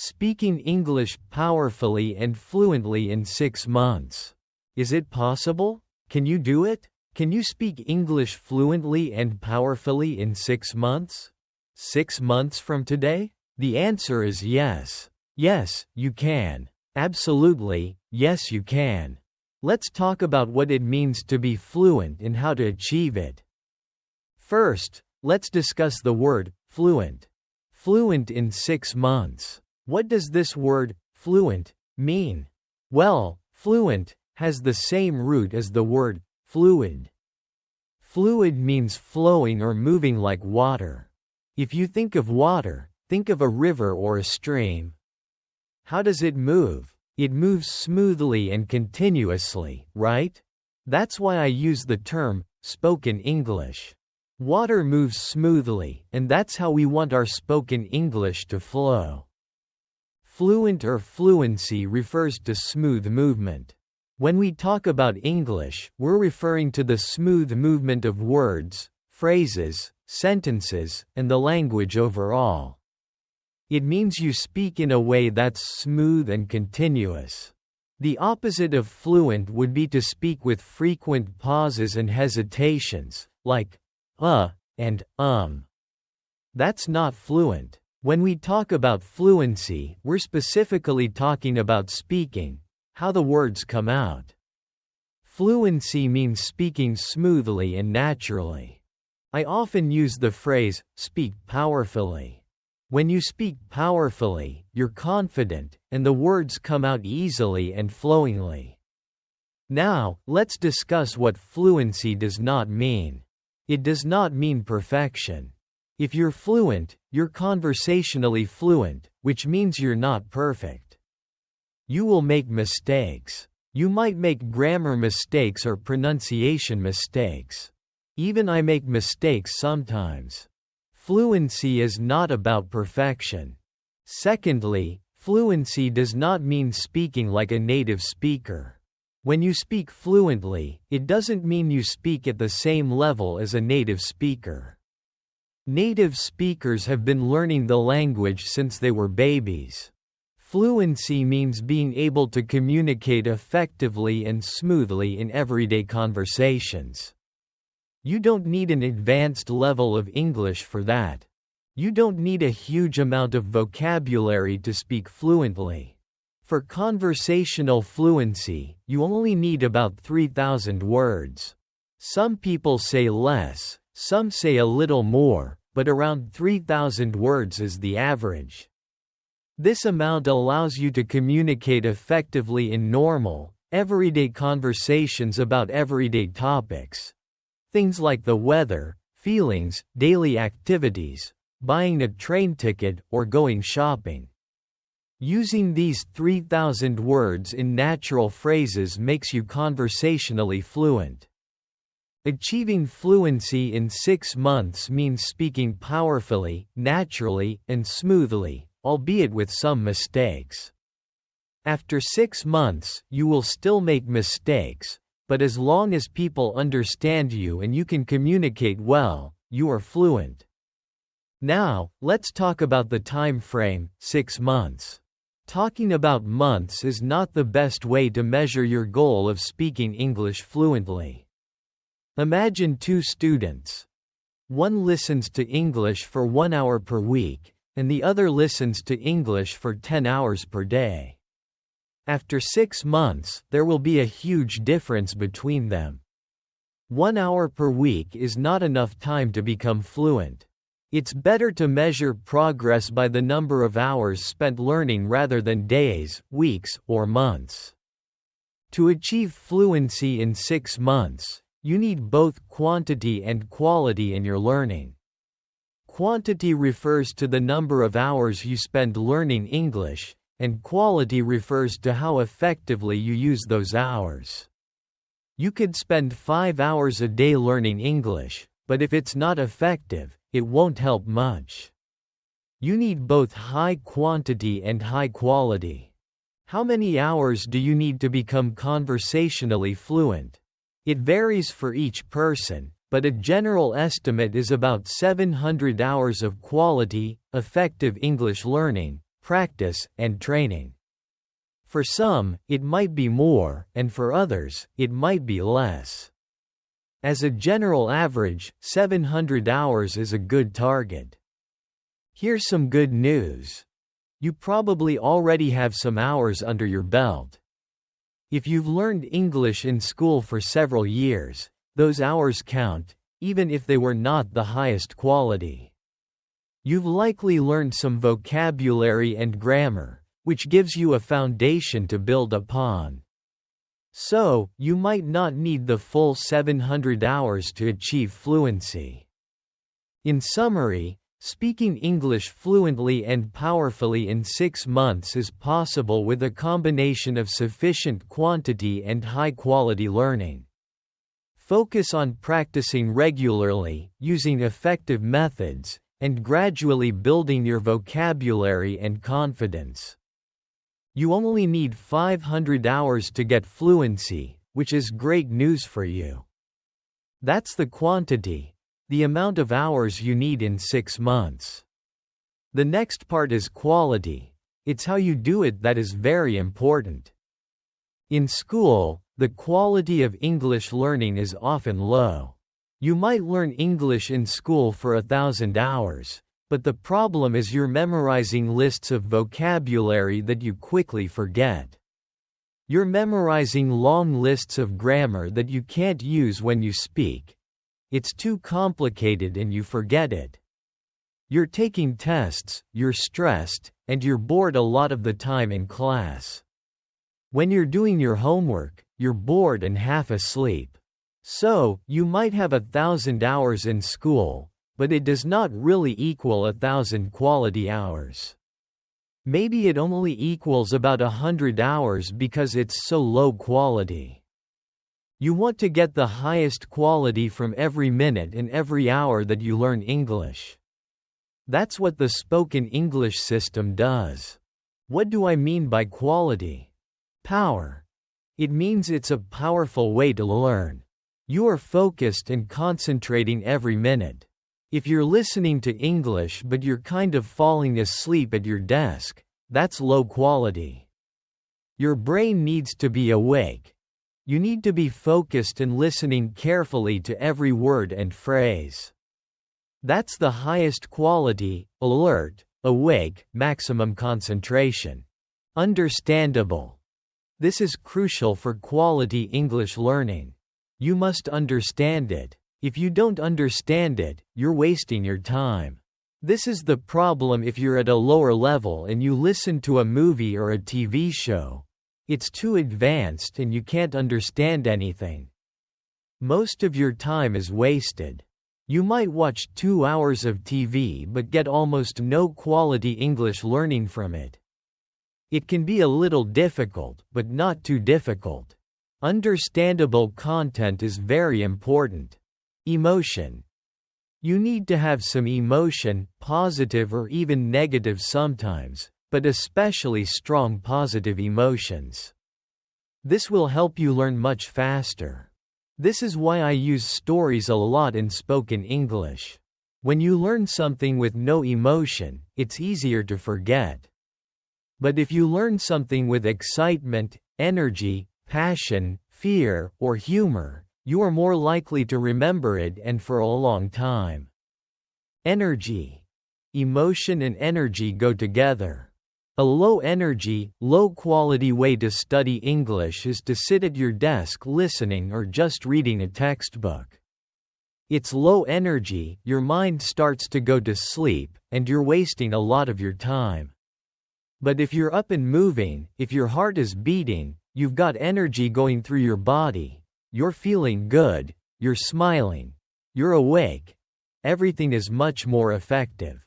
Speaking English powerfully and fluently in 6 months. Is it possible? Can you do it? Can you speak English fluently and powerfully in 6 months? 6 months from today? The answer is yes. Yes, you can. Absolutely, yes you can. Let's talk about what it means to be fluent and how to achieve it. First, let's discuss the word fluent. Fluent in 6 months. What does this word, fluent, mean? Well, fluent has the same root as the word fluid. Fluid means flowing or moving like water. If you think of water, think of a river or a stream. How does it move? It moves smoothly and continuously, right? That's why I use the term spoken English. Water moves smoothly, and that's how we want our spoken English to flow. Fluent or fluency refers to smooth movement. When we talk about English, we're referring to the smooth movement of words, phrases, sentences, and the language overall. It means you speak in a way that's smooth and continuous. The opposite of fluent would be to speak with frequent pauses and hesitations, like and That's not fluent. When we talk about fluency, we're specifically talking about speaking, how the words come out. Fluency means speaking smoothly and naturally. I often use the phrase, speak powerfully. When you speak powerfully, you're confident, and the words come out easily and flowingly. Now, let's discuss what fluency does not mean. It does not mean perfection. If you're fluent, you're conversationally fluent, which means you're not perfect. You will make mistakes. You might make grammar mistakes or pronunciation mistakes. Even I make mistakes sometimes. Fluency is not about perfection. Secondly, fluency does not mean speaking like a native speaker. When you speak fluently, it doesn't mean you speak at the same level as a native speaker. Native speakers have been learning the language since they were babies. Fluency means being able to communicate effectively and smoothly in everyday conversations. You don't need an advanced level of English for that. You don't need a huge amount of vocabulary to speak fluently. For conversational fluency, you only need about 3,000 words. Some people say less, some say a little more, but around 3,000 words is the average. This amount allows you to communicate effectively in normal, everyday conversations about everyday topics. Things like the weather, feelings, daily activities, buying a train ticket, or going shopping. Using these 3,000 words in natural phrases makes you conversationally fluent. Achieving fluency in 6 months means speaking powerfully, naturally, and smoothly, albeit with some mistakes. After 6 months, you will still make mistakes, but as long as people understand you and you can communicate well, you are fluent. Now, let's talk about the time frame, 6 months. Talking about months is not the best way to measure your goal of speaking English fluently. Imagine 2 students. One listens to English for 1 hour per week, and the other listens to English for 10 hours per day. After 6 months, there will be a huge difference between them. 1 hour per week is not enough time to become fluent. It's better to measure progress by the number of hours spent learning rather than days, weeks, or months. To achieve fluency in 6 months, you need both quantity and quality in your learning. Quantity refers to the number of hours you spend learning English, and quality refers to how effectively you use those hours. You could spend 5 hours a day learning English, but if it's not effective, it won't help much. You need both high quantity and high quality. How many hours do you need to become conversationally fluent? It varies for each person, but a general estimate is about 700 hours of quality, effective English learning, practice, and training. For some, it might be more, and for others, it might be less. As a general average, 700 hours is a good target. Here's some good news. You probably already have some hours under your belt. If you've learned English in school for several years, those hours count, even if they were not the highest quality. You've likely learned some vocabulary and grammar, which gives you a foundation to build upon. So, you might not need the full 700 hours to achieve fluency. In summary, speaking English fluently and powerfully in 6 months is possible with a combination of sufficient quantity and high-quality learning. Focus on practicing regularly, using effective methods, and gradually building your vocabulary and confidence. You only need 500 hours to get fluency, which is great news for you. That's the quantity, the amount of hours you need in 6 months. The next part is quality. It's how you do it that is very important. In school, the quality of English learning is often low. You might learn English in school for 1,000 hours, but the problem is you're memorizing lists of vocabulary that you quickly forget. You're memorizing long lists of grammar that you can't use when you speak. It's too complicated and you forget it. You're taking tests, you're stressed, and you're bored a lot of the time in class. When you're doing your homework, you're bored and half asleep. So, you might have 1,000 hours in school, but it does not really equal 1,000 quality hours. Maybe it only equals about 100 hours because it's so low quality. You want to get the highest quality from every minute and every hour that you learn English. That's what the spoken English system does. What do I mean by quality? Power. It means it's a powerful way to learn. You are focused and concentrating every minute. If you're listening to English but you're kind of falling asleep at your desk, that's low quality. Your brain needs to be awake. You need to be focused and listening carefully to every word and phrase. That's the highest quality, alert, awake, maximum concentration. Understandable. This is crucial for quality English learning. You must understand it. If you don't understand it, you're wasting your time. This is the problem if you're at a lower level and you listen to a movie or a TV show. It's too advanced and you can't understand anything. Most of your time is wasted. You might watch 2 hours of TV but get almost no quality English learning from it. It can be a little difficult, but not too difficult. Understandable content is very important. Emotion. You need to have some emotion, positive or even negative sometimes, but especially strong positive emotions. This will help you learn much faster. This is why I use stories a lot in spoken English. When you learn something with no emotion, it's easier to forget. But if you learn something with excitement, energy, passion, fear, or humor, you are more likely to remember it and for a long time. Energy. Emotion and energy go together. A low-energy, low-quality way to study English is to sit at your desk listening or just reading a textbook. It's low energy, your mind starts to go to sleep, and you're wasting a lot of your time. But if you're up and moving, if your heart is beating, you've got energy going through your body, you're feeling good, you're smiling, you're awake, everything is much more effective.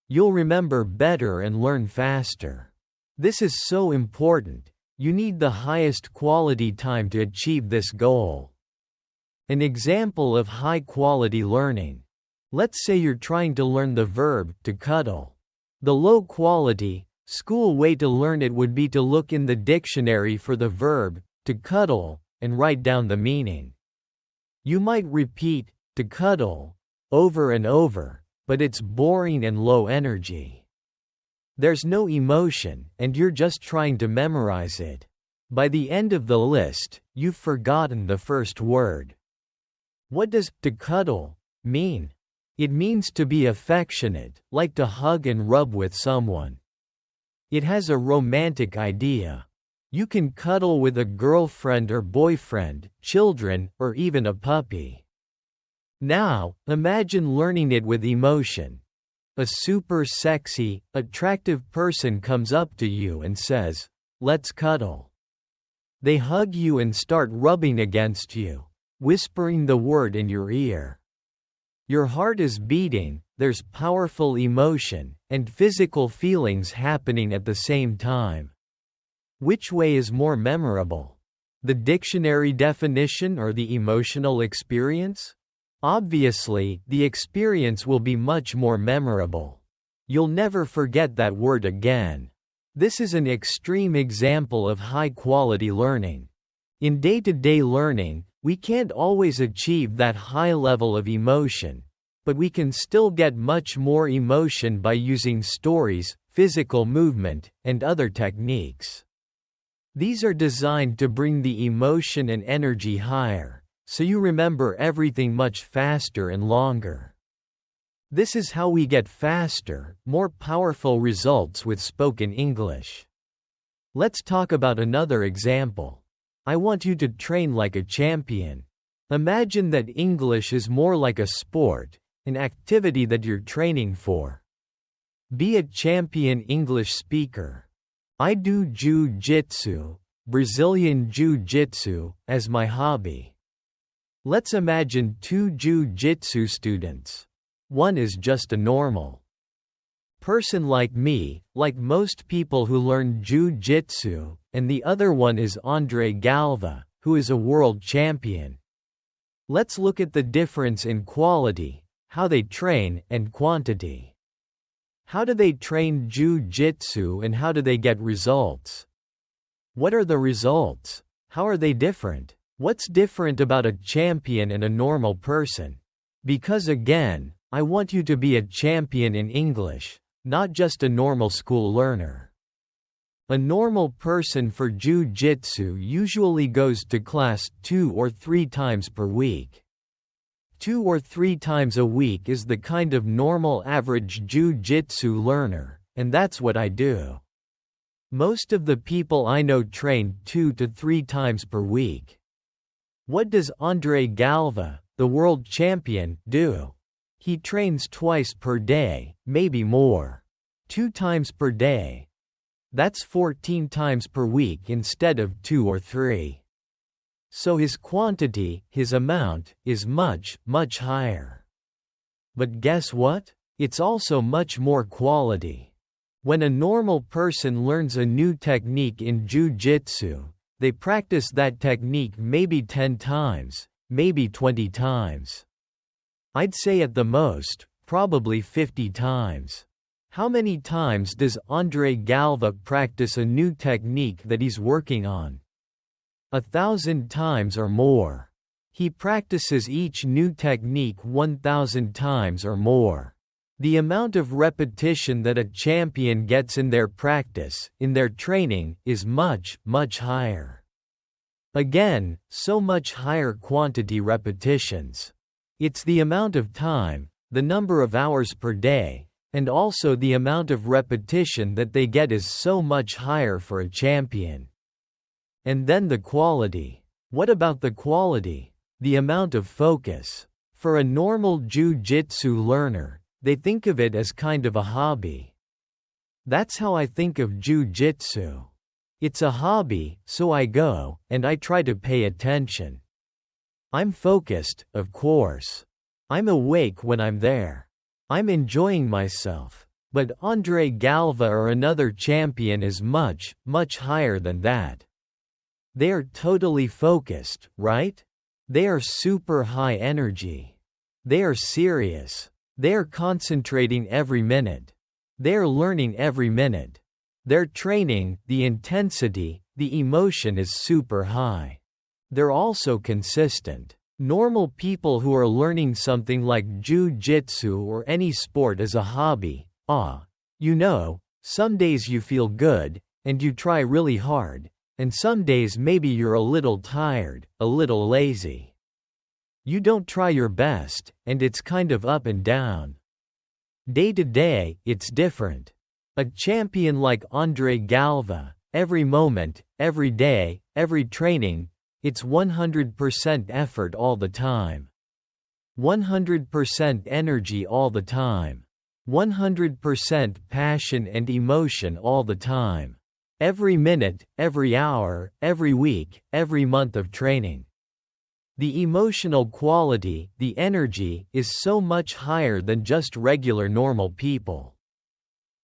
You'll remember better and learn faster. This is so important. You need the highest quality time to achieve this goal. An example of high-quality learning. Let's say you're trying to learn the verb to cuddle. The low-quality, school way to learn it would be to look in the dictionary for the verb to cuddle and write down the meaning. You might repeat to cuddle over and over, but it's boring and low energy. There's no emotion, and you're just trying to memorize it. By the end of the list, you've forgotten the first word. What does to cuddle mean? It means to be affectionate, like to hug and rub with someone. It has a romantic idea. You can cuddle with a girlfriend or boyfriend, children, or even a puppy. Now, imagine learning it with emotion. A super sexy, attractive person comes up to you and says, "Let's cuddle." They hug you and start rubbing against you, whispering the word in your ear. Your heart is beating, there's powerful emotion, and physical feelings happening at the same time. Which way is more memorable? The dictionary definition or the emotional experience? Obviously, the experience will be much more memorable. You'll never forget that word again. This is an extreme example of high-quality learning. In day-to-day learning, we can't always achieve that high level of emotion, but we can still get much more emotion by using stories, physical movement, and other techniques. These are designed to bring the emotion and energy higher, so you remember everything much faster and longer. This is how we get faster, more powerful results with spoken English. Let's talk about another example. I want you to train like a champion. Imagine that English is more like a sport, an activity that you're training for. Be a champion English speaker. I do jiu-jitsu, Brazilian jiu-jitsu, as my hobby. Let's imagine two jiu-jitsu students. One is just a normal person like me, like most people who learn jiu-jitsu, and the other one is Andre Galva, who is a world champion. Let's look at the difference in quality, how they train, and quantity. How do they train jiu-jitsu and how do they get results? What are the results? How are they different? What's different about a champion and a normal person? Because again, I want you to be a champion in English, not just a normal school learner. A normal person for jiu-jitsu usually goes to class 2 or 3 times per week. 2 or 3 times a week is the kind of normal average jiu-jitsu learner, and that's what I do. Most of the people I know train 2 to 3 times per week. What does Andre Galva, the world champion, do? He trains twice per day, maybe more. 2 times per day. That's 14 times per week instead of 2 or 3. So his quantity, his amount, is much, much higher. But guess what? It's also much more quality. When a normal person learns a new technique in jiu-jitsu, they practice that technique maybe 10 times, maybe 20 times. I'd say at the most, probably 50 times. How many times does Andre Galva practice a new technique that he's working on? 1,000 times or more. He practices each new technique 1,000 times or more. The amount of repetition that a champion gets in their practice, in their training, is much, much higher. Again, so much higher quantity repetitions. It's the amount of time, the number of hours per day, and also the amount of repetition that they get is so much higher for a champion. And then the quality. What about the quality? The amount of focus. For a normal jiu-jitsu learner, they think of it as kind of a hobby. That's how I think of jiu-jitsu. It's a hobby, so I go, and I try to pay attention. I'm focused, of course. I'm awake when I'm there. I'm enjoying myself. But Andre Galva or another champion is much, much higher than that. They are totally focused, right? They are super high energy. They are serious. They are concentrating every minute. They are learning every minute. Their training, the intensity, the emotion is super high. They're also consistent. Normal people who are learning something like jiu-jitsu or any sport as a hobby, Some days you feel good, and you try really hard, and some days maybe you're a little tired, a little lazy. You don't try your best, and it's kind of up and down. Day to day, it's different. A champion like Andre Galva, every moment, every day, every training, it's 100% effort all the time. 100% energy all the time. 100% passion and emotion all the time. Every minute, every hour, every week, every month of training. The emotional quality, the energy, is so much higher than just regular normal people.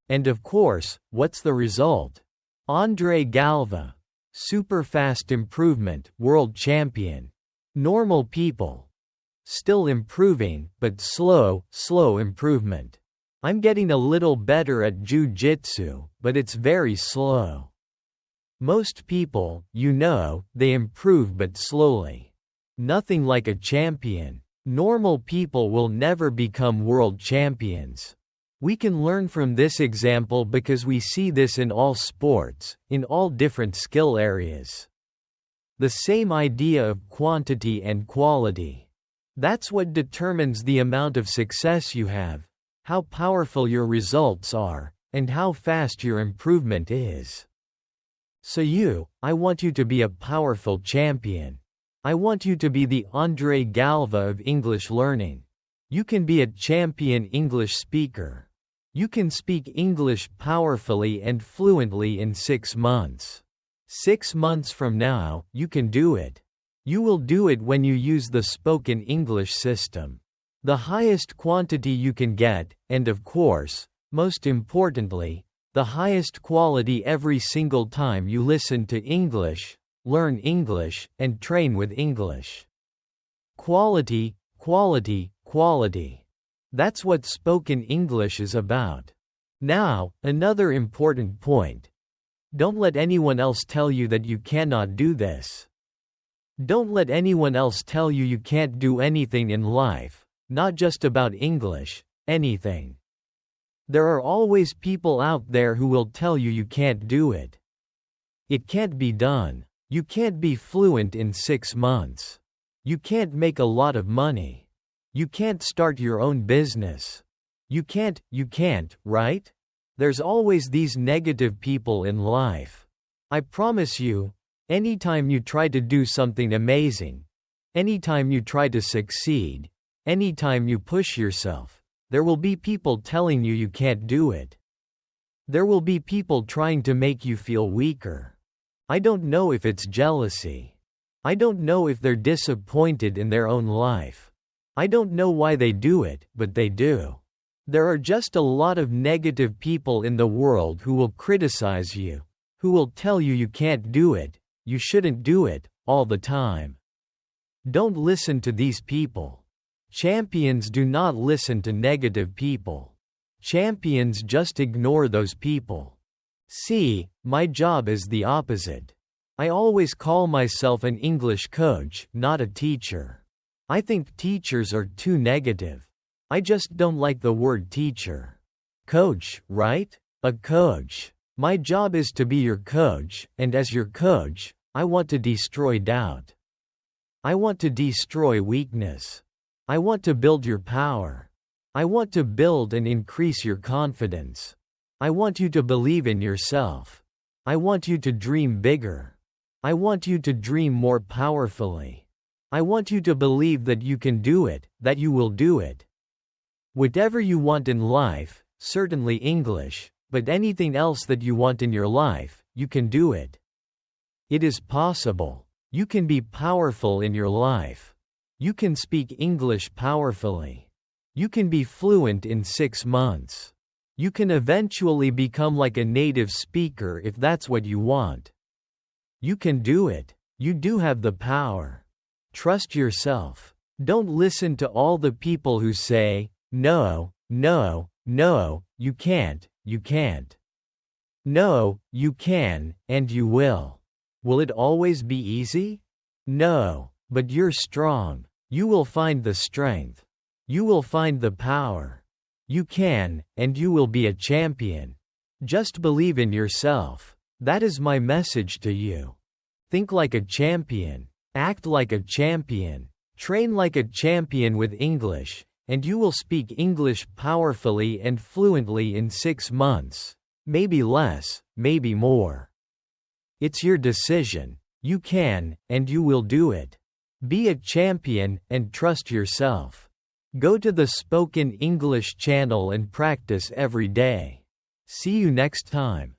And of course, what's the result? Andre Galva. Super fast improvement, world champion. Normal people. Still improving, but slow improvement. I'm getting a little better at jiu-jitsu, but it's very slow. Most people, they improve but slowly. Nothing like a champion. Normal people will never become world champions. We can learn from this example because we see this in all sports, in all different skill areas. The same idea of quantity and quality. That's what determines the amount of success you have, how powerful your results are, and how fast your improvement is. So I want you to be a powerful champion. I want you to be the Andre Galva of English learning. You can be a champion English speaker. You can speak English powerfully and fluently in 6 months. 6 months from now, you can do it. You will do it when you use the spoken English system. The highest quantity you can get, and of course, most importantly, the highest quality every single time you listen to English, learn English, and train with English. Quality, quality, quality. That's what spoken English is about. Now, another important point. Don't let anyone else tell you that you cannot do this. Don't let anyone else tell you you can't do anything in life, not just about English, anything. There are always people out there who will tell you you can't do it. It can't be done. You can't be fluent in 6 months. You can't make a lot of money. You can't start your own business. You can't, right? There's always these negative people in life. I promise you, anytime you try to do something amazing, anytime you try to succeed, anytime you push yourself, there will be people telling you can't do it. There will be people trying to make you feel weaker. I don't know if it's jealousy. I don't know if they're disappointed in their own life. I don't know why they do it, but they do. There are just a lot of negative people in the world who will criticize you, who will tell you can't do it, you shouldn't do it, all the time. Don't listen to these people. Champions do not listen to negative people. Champions just ignore those people. See, my job is the opposite. I always call myself an English coach, not a teacher. I think teachers are too negative. I just don't like the word teacher. Coach, right? A coach. My job is to be your coach, and as your coach, I want to destroy doubt. I want to destroy weakness. I want to build your power. I want to build and increase your confidence. I want you to believe in yourself. I want you to dream bigger. I want you to dream more powerfully. I want you to believe that you can do it, that you will do it. Whatever you want in life, certainly English, but anything else that you want in your life, you can do it. It is possible. You can be powerful in your life. You can speak English powerfully. You can be fluent in 6 months. You can eventually become like a native speaker if that's what you want. You can do it. You do have the power. Trust yourself. Don't listen to all the people who say, no, no, no, you can't, you can't. No, you can, and you will. Will it always be easy? No, but you're strong. You will find the strength. You will find the power. You can, and you will be a champion. Just believe in yourself. That is my message to you. Think like a champion. Act like a champion. Train like a champion with English, and you will speak English powerfully and fluently in 6 months. Maybe less, maybe more. It's your decision. You can, and you will do it. Be a champion, and trust yourself. Go to the Spoken English channel and practice every day. See you next time.